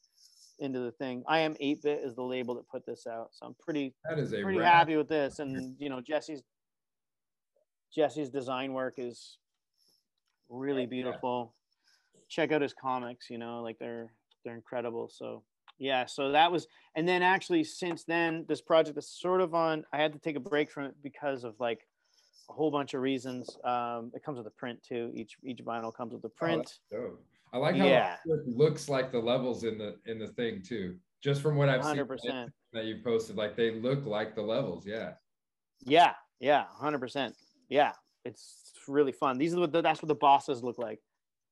thing. I Am 8-bit is the label that put this out. So I'm pretty happy with this. And you know, Jesse's design work is really beautiful. Check out his comics, you know, like they're incredible. So yeah, so that was, and then actually since then this project is sort of on, I had to take a break from it because of like a whole bunch of reasons. It comes with a print too. Each vinyl comes with a print. Oh, I like how it looks like the levels in the thing too. Just from what I've 100%. Seen that you posted, like they look like the levels. Yeah. 100%. Yeah, it's really fun. These are that's what the bosses look like.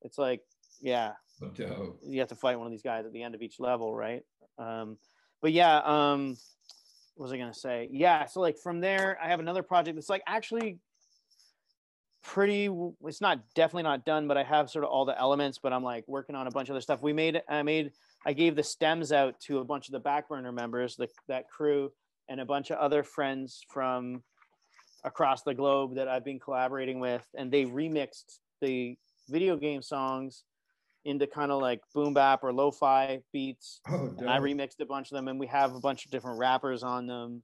It's like, yeah, dope. You have to fight one of these guys at the end of each level, right? But yeah, what was I gonna say? Yeah, so like from there, I have another project that's like actually pretty, it's not definitely not done, but I have sort of all the elements, but I'm like working on a bunch of other stuff. I gave the stems out to a bunch of the BackBurner members, that crew, and a bunch of other friends from across the globe that I've been collaborating with, and they remixed the video game songs into kind of like boom bap or lo-fi beats. And I remixed a bunch of them, and we have a bunch of different rappers on them,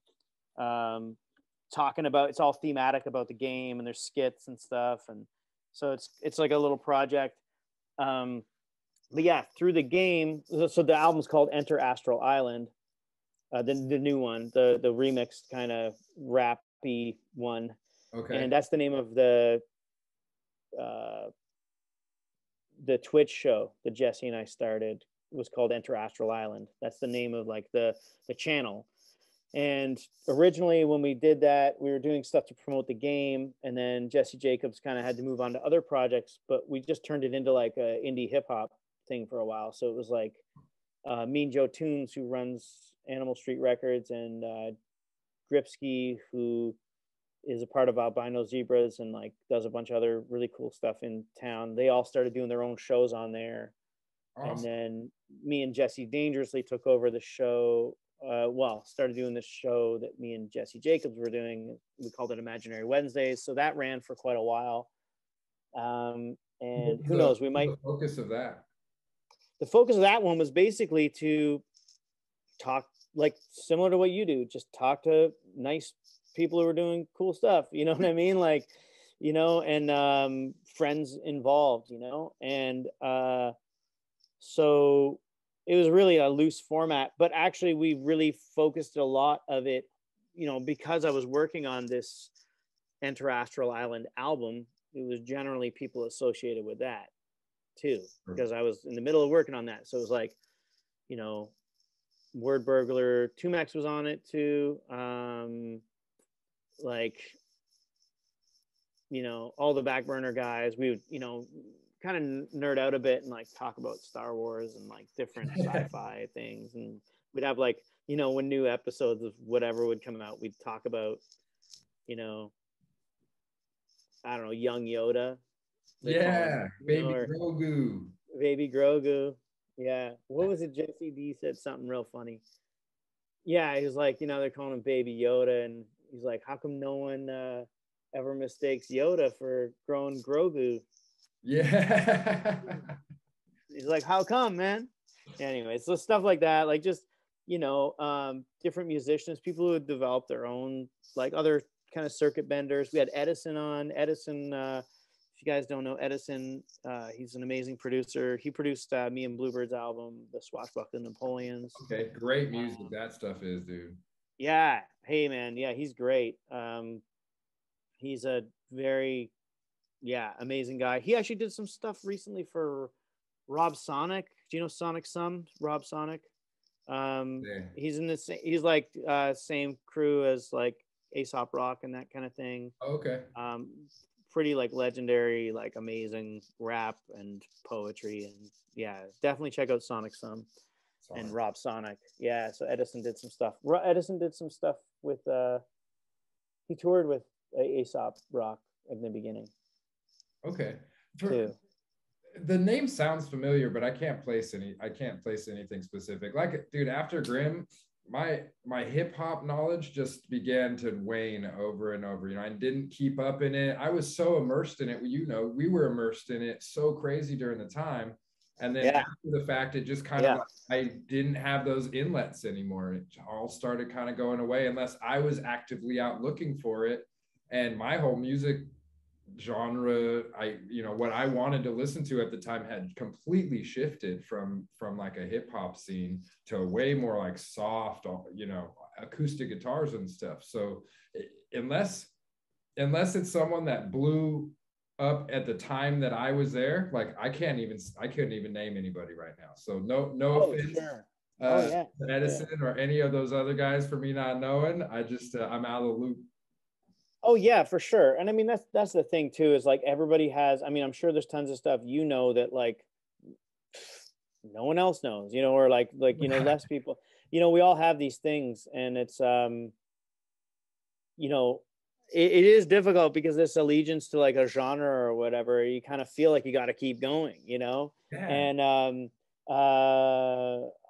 talking about, it's all thematic about the game, and there's skits and stuff, and so it's like a little project. But yeah, through the game, so the album's called Enter Astral Island, the new one, the remixed kind of rappy one. Okay. And that's the name of the Twitch show that Jesse and I started. It was called Enter Astral Island. That's the name of like the channel. And originally when we did that, we were doing stuff to promote the game, and then Jesse Jacobs kind of had to move on to other projects, but we just turned it into like a indie hip hop thing for a while. So it was like Mean Joe Tunes, who runs Animal Street Records, and Gripsky, who is a part of Albino Zebras and like does a bunch of other really cool stuff in town. They all started doing their own shows on there. Awesome. And then me and Jesse Dangerously took over the show. Started doing this show that me and Jesse Jacobs were doing. We called it Imaginary Wednesdays. So that ran for quite a while. And who knows, we might. The focus of that. The focus of that one was basically to talk, like similar to what you do, just talk to nice people who are doing cool stuff, you know what I mean? Like, you know, and friends involved, you know, and so it was really a loose format, but actually we really focused a lot of it, you know, because I was working on this Enter Astral Island album. It was generally people associated with that too, because I was in the middle of working on that. So it was like, you know, Wordburglar, Tumax was on it too. Like, you know, all the BackBurner guys, we would, you know, kind of nerd out a bit and like talk about Star Wars and like different sci-fi things. And we'd have like, you know, when new episodes of whatever would come out, we'd talk about, you know, I don't know, young Yoda. Yeah, baby Grogu. Baby Grogu. Yeah. What was it? Jesse D said something real funny. Yeah, he was like, you know, they're calling him Baby Yoda, and he's like, how come no one ever mistakes Yoda for growing Grogu? Yeah. He's like, how come, man? Anyway, so stuff like that, like just different musicians, people who had developed their own, like other kind of circuit benders. We had Edison on. Edison, if you guys don't know Edison, he's an amazing producer. He produced me and Bluebird's album, The Swashbuckling Napoleons. Okay, great music that stuff is, dude. Yeah. Hey, man. Yeah, he's great. He's a very, amazing guy. He actually did some stuff recently for Rob Sonic. Do you know Sonic Sum? Rob Sonic. He's in this. He's like same crew as like Aesop Rock and that kind of thing. Okay. Pretty like legendary, like amazing rap and poetry, and definitely check out Sonic Sum and Rob Sonic. Yeah, so Edison did some stuff. Edison did some stuff with. He toured with Aesop Rock in the beginning. Okay. Too. The name sounds familiar, but I can't place anything specific. Like, dude, after Grimm, my hip hop knowledge just began to wane over and over. I didn't keep up in it. I was so immersed in it. We were immersed in it so crazy during the time. And then after the fact, it just kind of like, I didn't have those inlets anymore. It all started kind of going away unless I was actively out looking for it. And my whole music genre, what I wanted to listen to at the time had completely shifted from like a hip hop scene to way more like soft, acoustic guitars and stuff. So unless it's someone that blew up at the time that I was there, like I couldn't even name anybody right now. So no offense. Sure. Edison or any of those other guys for me not knowing. I'm out of the loop. Oh yeah, for sure. And I mean, that's the thing too, is like everybody has, I mean, I'm sure there's tons of stuff, that like no one else knows, or like, less people, we all have these things, and it's, it is difficult because this allegiance to like a genre or whatever, you kind of feel like you got to keep going, and,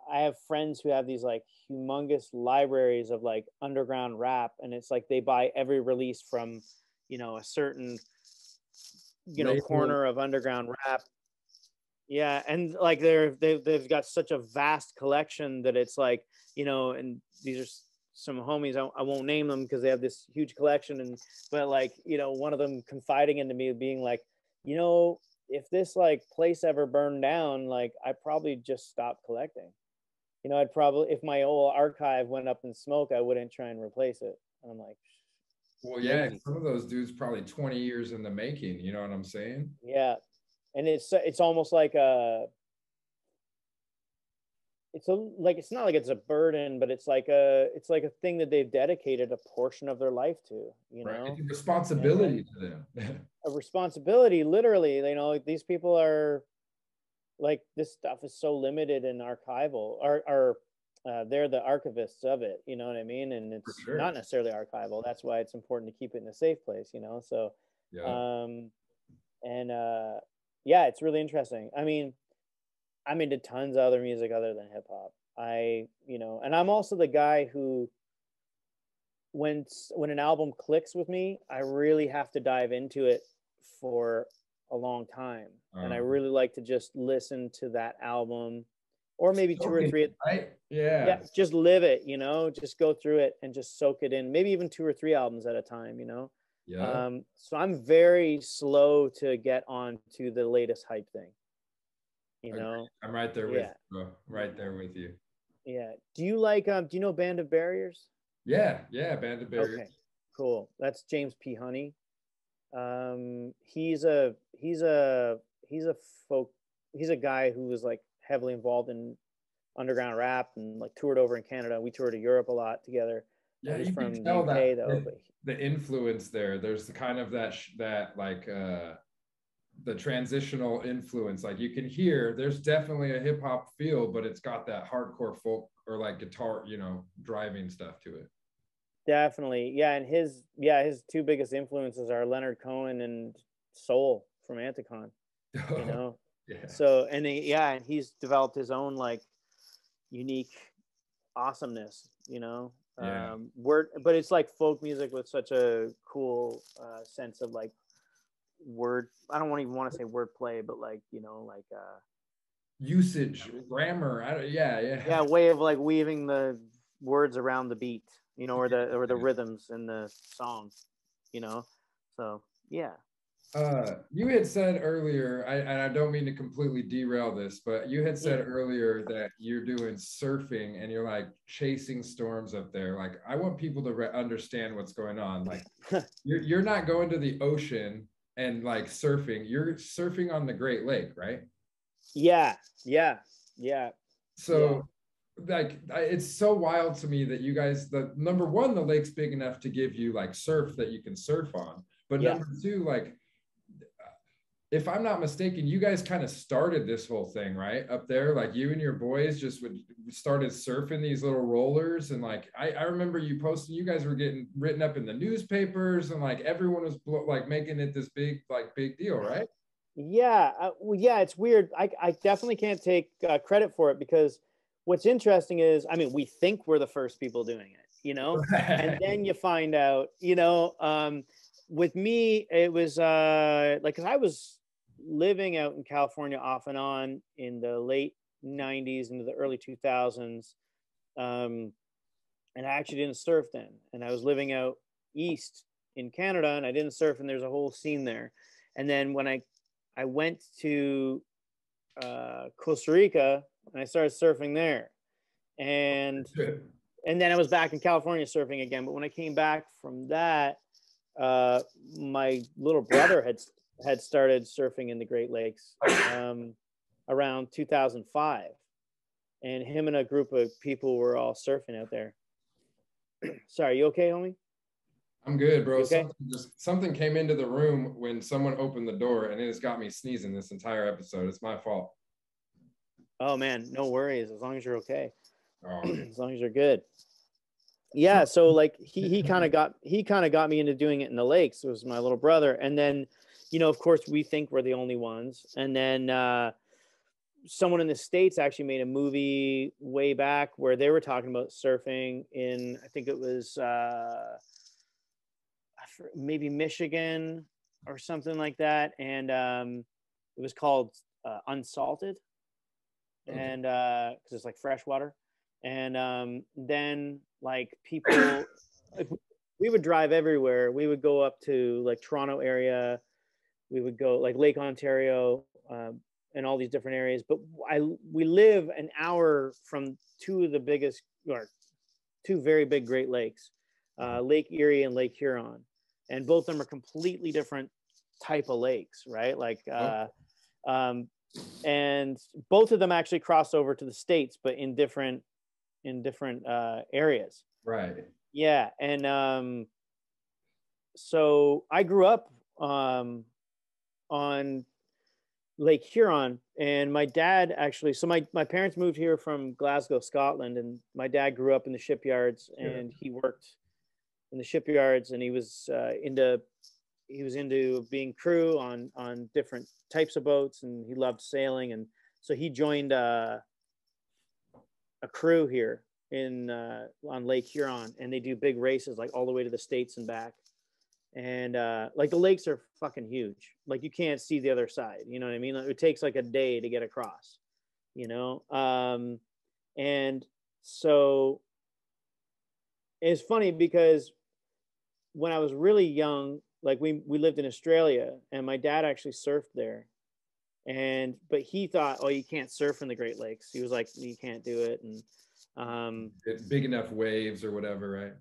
I have friends who have these like humongous libraries of like underground rap, and it's like they buy every release from, a certain, corner of underground rap. Yeah, and like they've got such a vast collection that it's like, and these are some homies, I won't name them because they have this huge collection, but like, one of them confiding into me being like, if this like place ever burned down, like I probably just stopped collecting. I'd probably, if my old archive went up in smoke, I wouldn't try and replace it. And I'm like, well, yeah, some of those dudes probably 20 years in the making. You know what I'm saying? Yeah, and it's almost like it's not like it's a burden, but it's like a thing that they've dedicated a portion of their life to. Right. It's a responsibility to them. A responsibility, literally. These people are. Like this stuff is so limited and archival, they're the archivists of it, you know what I mean? And it's not necessarily archival. That's why it's important to keep it in a safe place, so it's really interesting. I mean, I'm into tons of other music other than hip hop. And I'm also the guy who, when an album clicks with me, I really have to dive into it for a long time, and I really like to just listen to that album, or maybe two or three. Right? Just live it, just go through it and just soak it in. Maybe even 2 or 3 albums at a time, So I'm very slow to get on to the latest hype thing. I'm right there with you, bro. Right there with you. Yeah. Do you like do you know Band of Barriers? Yeah, Band of Barriers. Okay, cool. That's James P. Honey. He's a guy who was like heavily involved in underground rap and like toured over in Canada. We toured to Europe a lot together. Yeah, he's from the UK though. The influence there. There's the kind of that like the transitional influence. Like you can hear there's definitely a hip hop feel, but it's got that hardcore folk or like guitar, driving stuff to it. Definitely. Yeah. And his 2 biggest influences are Leonard Cohen and Soul from Anticon, Yeah. So, and he's developed his own like unique awesomeness, but it's like folk music with such a cool sense of like word. I don't even want to say wordplay, but like, usage, grammar. Yeah, way of like weaving the words around the beat, you know, or the rhythms in the song, you know. So yeah. You had said earlier, and I don't mean to completely derail this, but you had said earlier that you're doing surfing and you're like chasing storms up there. Like, I want people to understand what's going on. Like, you're not going to the ocean and like surfing. You're surfing on the Great Lake, right? Yeah. So like it's so wild to me that you guys, the number one, the lake's big enough to give you like surf that you can surf on, but number two, like, if I'm not mistaken, you guys kind of started this whole thing, right? Up there, like you and your boys just started surfing these little rollers. And like, I remember you posting, you guys were getting written up in the newspapers and like everyone was like making it this big deal, right? Yeah. Well, yeah, it's weird. I definitely can't take credit for it, because what's interesting is, I mean, we think we're the first people doing it, you know, and then you find out, you know, with me, it was like, cause I was living out in California off and on in the late 90s into the early 2000s. And I actually didn't surf then. And I was living out east in Canada and I didn't surf, and there's a whole scene there. And then when I went to Costa Rica and I started surfing there. And then I was back in California surfing again. But when I came back from that, my little brother had started surfing in the Great Lakes around 2005, and him and a group of people were all surfing out there. Sorry, you okay, homie? I'm good, bro. Okay? Something came into the room when someone opened the door, and it has got me sneezing this entire episode. It's my fault. Oh man, no worries. As long as you're okay. Oh. As long as you're good. Yeah, so like he kind of got me into doing it in the lakes. It was my little brother, and then, you know, of course, we think we're the only ones, and then someone in the States actually made a movie way back where they were talking about surfing in, I think it was maybe Michigan or something like that, and it was called Unsalted, and because it's like freshwater. And then like people, like, we would drive everywhere. We would go up to like Toronto area. We would go like Lake Ontario and all these different areas. But we live an hour from two very big Great Lakes, Lake Erie and Lake Huron. And both of them are completely different type of lakes, right? Like, and both of them actually cross over to the States, but in different areas. Right. Yeah. And so I grew up on Lake Huron, and my dad actually, so my parents moved here from Glasgow, Scotland, and my dad grew up in the shipyards, and he worked in the shipyards, and he was into being crew on different types of boats, and he loved sailing. And so he joined a crew here on Lake Huron, and they do big races like all the way to the States and back. And like the lakes are fucking huge. Like you can't see the other side. You know what I mean? Like, it takes like a day to get across, you know? And so it's funny because when I was really young, like we lived in Australia, and my dad actually surfed there. But he thought, oh, you can't surf in the Great Lakes. He was like, you can't do it. And it's big enough waves or whatever, right?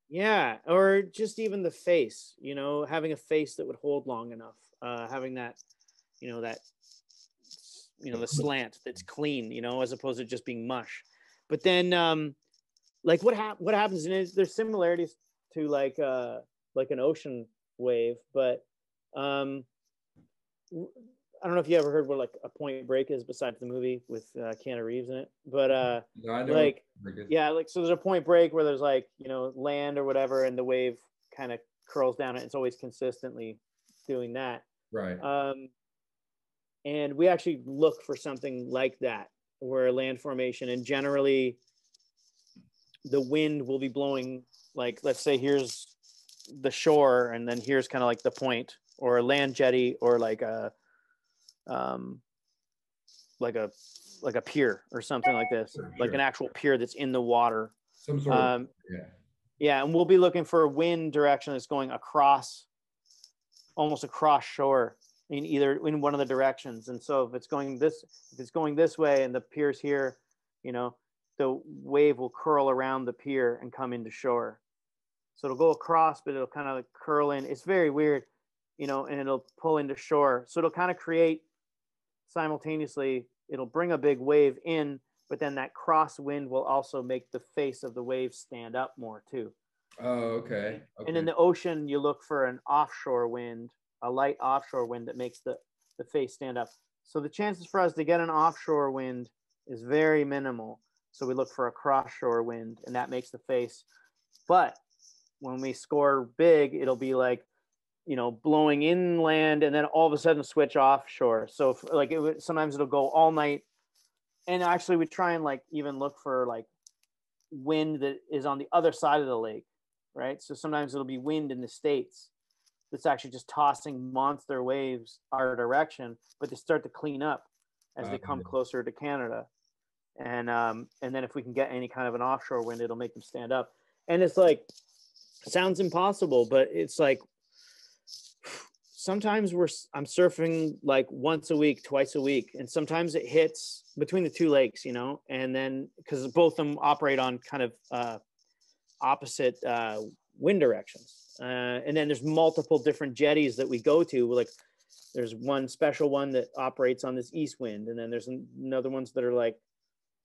Yeah, or just even the face, you know, having a face that would hold long enough, having that, the slant that's clean, you know, as opposed to just being mush. But then, like what happens is there's similarities to like an ocean wave, but I don't know if you ever heard what like a Point Break is besides the movie with Keanu Reeves in it, but no, I know like so there's a Point Break where there's like, you know, land or whatever, and the wave kind of curls down, and it's always consistently doing that, right? And we actually look for something like that, where a land formation, and generally the wind will be blowing, like, let's say here's the shore, and then here's kind of like the point, or a land jetty, or like a a pier or something like this, Sure. like an actual pier that's in the water. Some sort of, yeah. And we'll be looking for a wind direction that's going almost across shore in one of the directions. And so if it's going this way and the pier's here, the wave will curl around the pier and come into shore. So it'll go across, but it'll kind of like curl in. It's very weird, and it'll pull into shore. So it'll kind of create simultaneously, it'll bring a big wave in, but then that crosswind will also make the face of the wave stand up more too. Oh, okay. And in the ocean, you look for an offshore wind, a light offshore wind that makes the face stand up. So the chances for us to get an offshore wind is very minimal. So we look for a cross-shore wind, and that makes the face. But when we score big, it'll be like, blowing inland, and then all of a sudden switch offshore. So sometimes it'll go all night. And actually we try and like even look for like wind that is on the other side of the lake, right? So sometimes it'll be wind in the States that's actually just tossing monster waves our direction, but they start to clean up as they come closer to Canada. And then if we can get any kind of an offshore wind, it'll make them stand up. And it's like, sounds impossible, but it's like, sometimes I'm surfing like once a week, twice a week. And sometimes it hits between the two lakes, and then because both of them operate on kind of opposite wind directions. And then there's multiple different jetties that we go to. Like there's one special one that operates on this east wind. And then there's another ones that are like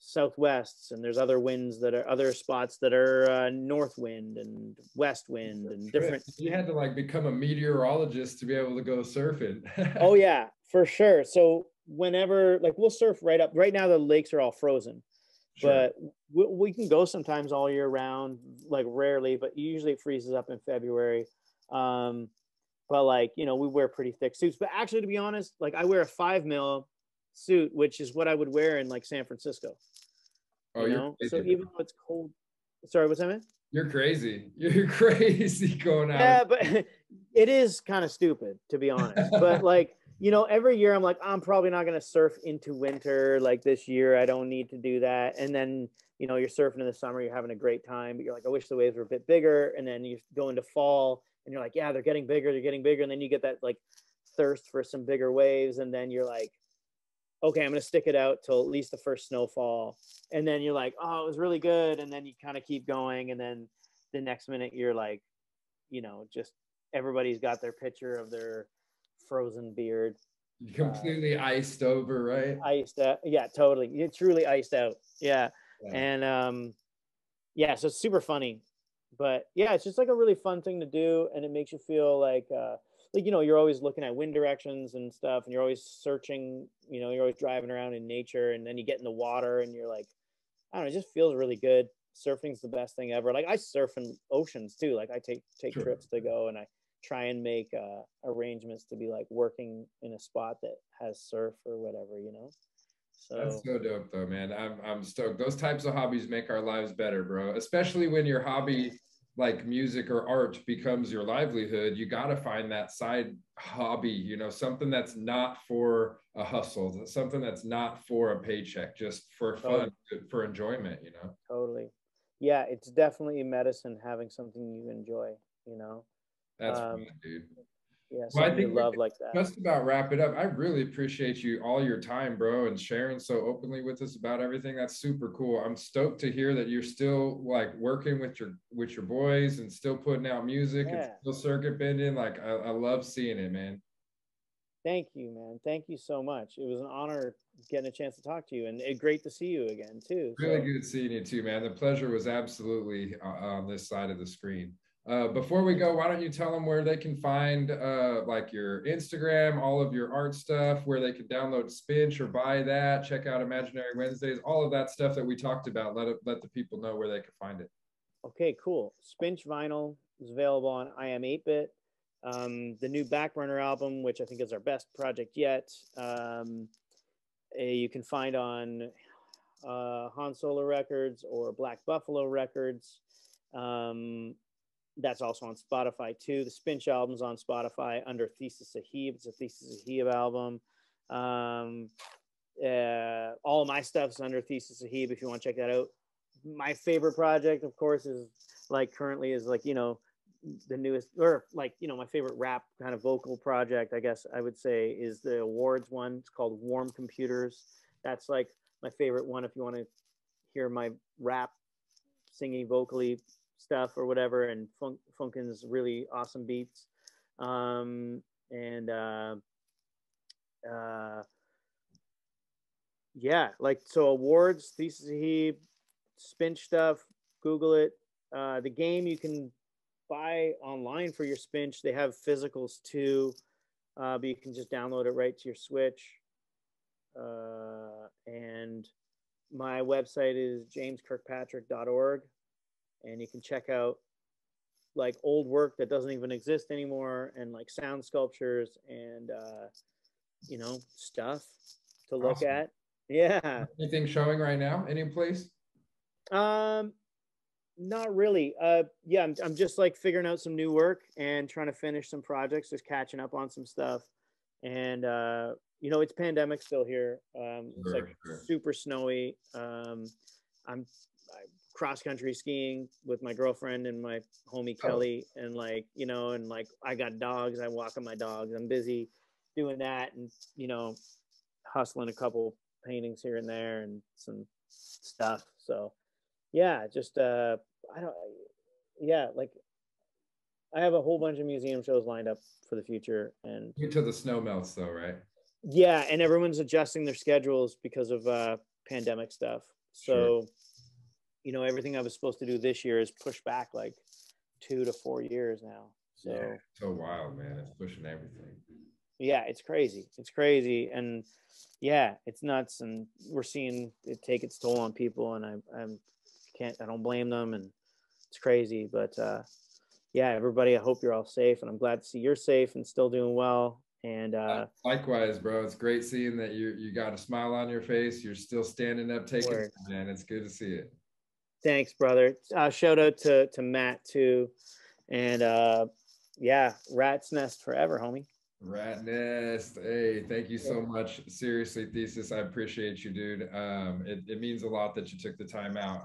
southwests, and there's other winds that are other spots that are north wind and west wind and different. You had to like become a meteorologist to be able to go surfing. Oh yeah, for sure. So whenever like we'll surf right now the lakes are all frozen. Sure. But we can go sometimes all year round, like rarely, but usually it freezes up in February. But like, we wear pretty thick suits. But actually, to be honest, like I wear a 5 mil suit, which is what I would wear in like San Francisco. Oh, so even though it's cold. Sorry, what's that, man? You're crazy. You're crazy going out. Yeah, but it is kind of stupid, to be honest. But like, every year I'm like, I'm probably not going to surf into winter. Like this year, I don't need to do that. And then, you're surfing in the summer, you're having a great time, but you're like, I wish the waves were a bit bigger. And then you go into fall and you're like, yeah, they're getting bigger. And then you get that like thirst for some bigger waves. And then you're like, okay, I'm going to stick it out till at least the first snowfall. And then you're like, oh, it was really good. And then you kind of keep going. And then the next minute you're like, just everybody's got their picture of their frozen beard. Completely iced over, right? Iced out. Yeah, totally. You're truly iced out. Yeah. And so it's super funny. But yeah, it's just like a really fun thing to do. And it makes you feel like you're always looking at wind directions and stuff, and you're always searching, you're always driving around in nature, and then you get in the water and you're like, I don't know, it just feels really good. Surfing's the best thing ever. Like I surf in oceans too. Like I take Sure. trips to go, and I try and make arrangements to be like working in a spot that has surf or whatever, So that's so dope though, man. I'm stoked. Those types of hobbies make our lives better, bro. Especially when your hobby like music or art becomes your livelihood. You got to find that side hobby, something that's not for a hustle, something that's not for a paycheck, just for fun, for enjoyment, Totally. Yeah, it's definitely medicine having something you enjoy, That's fun, dude. Yeah, well, I think you love like that. Just about wrap it up. I really appreciate you all your time, bro, and sharing so openly with us about everything. That's super cool. I'm stoked to hear that you're still like working with your boys and still putting out music and still circuit bending. Like I love seeing it, man. Thank you, man. Thank you so much. It was an honor getting a chance to talk to you, and great to see you again too. Really good seeing you too, man. The pleasure was absolutely on this side of the screen. Before we go, why don't you tell them where they can find like your Instagram, all of your art stuff, where they can download Spinch or buy that, check out Imaginary Wednesdays, all of that stuff that we talked about. Let the people know where they can find it. Okay, cool. Spinch vinyl is available on I Am 8-Bit. The new BackBurner album, which I think is our best project yet, you can find on Han Solo Records or Black Buffalo Records. That's also on Spotify too. The Spinch album's on Spotify under Thesis Sahib. It's a Thesis Sahib album. All of my stuff's under Thesis Sahib if you want to check that out. My favorite project, of course, is like currently is like, you know, the newest, or like, you know, my favorite rap kind of vocal project, I guess I would say, is the awards one. It's called Warm Computers. That's like my favorite one if you want to hear my rap, singing, vocally stuff or whatever, and Funkin's really awesome beats. Yeah, like, so awards, Thesis Sahib, Spinch stuff, Google it. The game you can buy online for your Spinch. They have physicals too, but you can just download it right to your Switch. And my website is jameskirkpatrick.org, and you can check out like old work that doesn't even exist anymore, and like sound sculptures and you know, stuff to look awesome. at. Yeah. Anything showing right now? Any place? Not really. Yeah, I'm just like figuring out some new work and trying to finish some projects, just catching up on some stuff. And you know, it's pandemic still here. It's like super snowy. I'm cross country skiing with my girlfriend and my homie Kelly, and like, you know, and like I got dogs. I walk on my dogs. I'm busy doing that, and you know, hustling a couple paintings here and there and some stuff. So yeah, just like I have a whole bunch of museum shows lined up for the future, and until the snow melts though, right? Yeah, and everyone's adjusting their schedules because of pandemic stuff. So sure. You know, everything I was supposed to do this year is pushed back like 2 to 4 years now. So yeah, so wild, man. It's pushing everything. Yeah, it's crazy. It's crazy, and yeah, it's nuts, and we're seeing it take its toll on people, and I don't blame them, and it's crazy. But yeah, everybody, I hope you're all safe, and I'm glad to see you're safe and still doing well. And likewise, bro. It's great seeing that you got a smile on your face. You're still standing up, taking it, man. It's good to see it. Thanks, brother. Shout out to Matt too, and yeah, Ratnest forever, homie. Ratnest. Hey, thank you so much. Seriously, Thesis, I appreciate you, dude. It means a lot that you took the time out.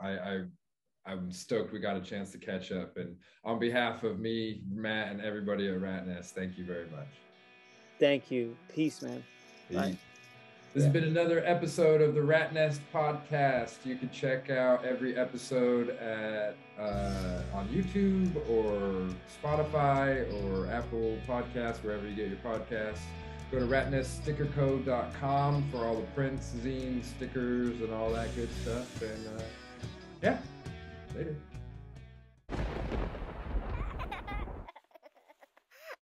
I'm stoked we got a chance to catch up. And on behalf of me, Matt, and everybody at Ratnest, thank you very much. Thank you. Peace, man. Peace. Bye. This has been another episode of the Ratnest podcast. You can check out every episode on YouTube or Spotify or Apple Podcasts, wherever you get your podcasts. Go to ratneststickercode.com for all the prints, zines, stickers, and all that good stuff. And yeah, later.